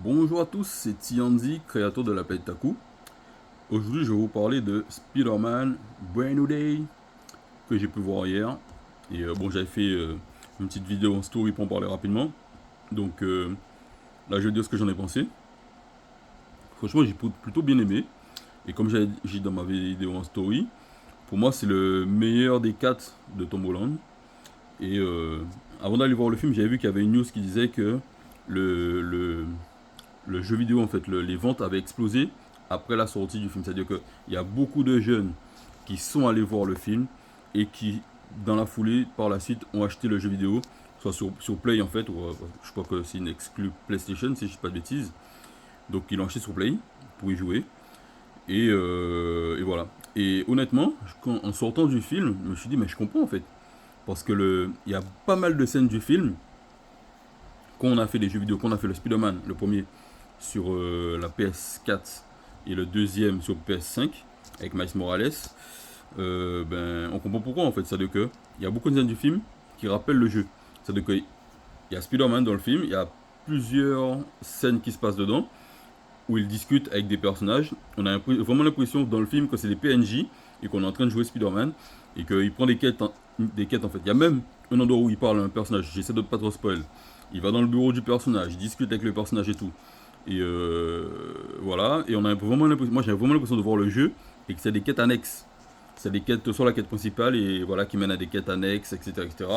Bonjour à tous, c'est Tianzi, créateur de la planète Taku. Aujourd'hui, je vais vous parler de Spider-Man Brand New Day que j'ai pu voir hier. Et bon, j'avais fait une petite vidéo en story pour en parler rapidement. Donc là, je vais dire ce que j'en ai pensé. Franchement, j'ai plutôt bien aimé. Et comme j'ai dit dans ma vidéo en story, pour moi, c'est le meilleur des 4 de Tom Holland. Et avant d'aller voir le film, j'avais vu qu'il y avait une news qui disait que le, le, le jeu vidéo, en fait, les ventes avaient explosé après la sortie du film. C'est-à-dire qu'il y a beaucoup de jeunes qui sont allés voir le film et qui, dans la foulée, par la suite, ont acheté le jeu vidéo, soit sur Play, en fait, ou je crois que c'est une exclue PlayStation, si je ne dis pas de bêtises. Donc, ils l'ont acheté sur Play pour y jouer. Et voilà. Et honnêtement, en sortant du film, je me suis dit, mais je comprends, en fait. Parce que il y a pas mal de scènes du film, quand on a fait les jeux vidéo, quand on a fait le Spider-Man, le premier sur la PS4 et le deuxième sur PS5 avec Miles Morales, ben, on comprend pourquoi en fait. C'est-à-dire qu'il y a beaucoup de scènes du film qui rappellent le jeu. C'est-à-dire qu'il y a Spider-Man dans le film, il y a plusieurs scènes qui se passent dedans où il discute avec des personnages. On a vraiment l'impression dans le film que c'est des PNJ et qu'on est en train de jouer Spider-Man et qu'il prend des quêtes en fait. Il y a même un endroit où il parle à un personnage, j'essaie de pas trop spoil. Il va dans le bureau du personnage, il discute avec le personnage et tout. Et voilà, et on a vraiment l'impression, moi j'avais vraiment l'impression de voir le jeu et que c'est des quêtes annexes. C'est des quêtes sur la quête principale et voilà qui mènent à des quêtes annexes, etc. etc.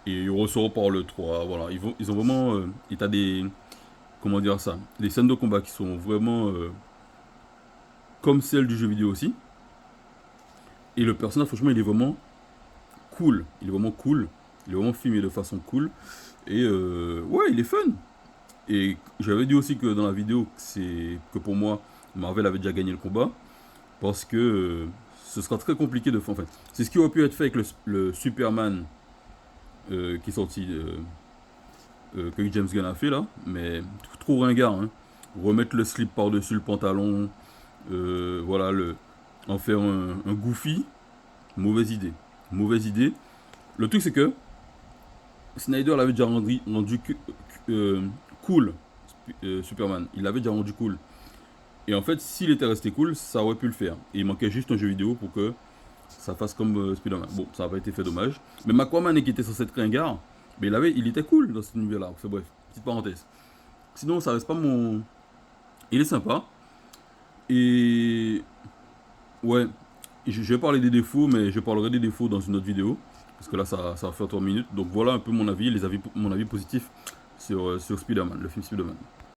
Et il ressort par le 3, voilà. Ils ont vraiment. Et t'as des. Comment dire ça? Des scènes de combat qui sont vraiment comme celles du jeu vidéo aussi. Et le personnage, franchement, il est vraiment cool. Il est vraiment cool. Il est vraiment filmé de façon cool. Et ouais, il est fun. Et j'avais dit aussi que dans la vidéo, que pour moi, Marvel avait déjà gagné le combat. Parce que ce sera très compliqué de faire. En fait, c'est ce qui aurait pu être fait avec le Superman qui est sorti, que James Gunn a fait là. Mais trop ringard. Hein. Remettre le slip par-dessus le pantalon. Voilà, en faire un Goofy. Mauvaise idée. Mauvaise idée. Le truc, c'est que Snyder l'avait déjà rendu cool, Superman. Il l'avait déjà rendu cool. Et en fait, s'il était resté cool, ça aurait pu le faire. Et il manquait juste un jeu vidéo pour que ça fasse comme Spider-Man. Bon, ça n'a pas été fait, dommage. Mais Aquaman, qui était censé être ringard, mais il était cool dans cet univers-là. Enfin bref, petite parenthèse. Sinon, ça reste pas mon. Il est sympa. Et. Ouais, je vais parler des défauts, mais je parlerai des défauts dans une autre vidéo. Parce que là, ça va faire 3 minutes. Donc voilà un peu mon avis positif sur Spider-Man, le film Spider-Man.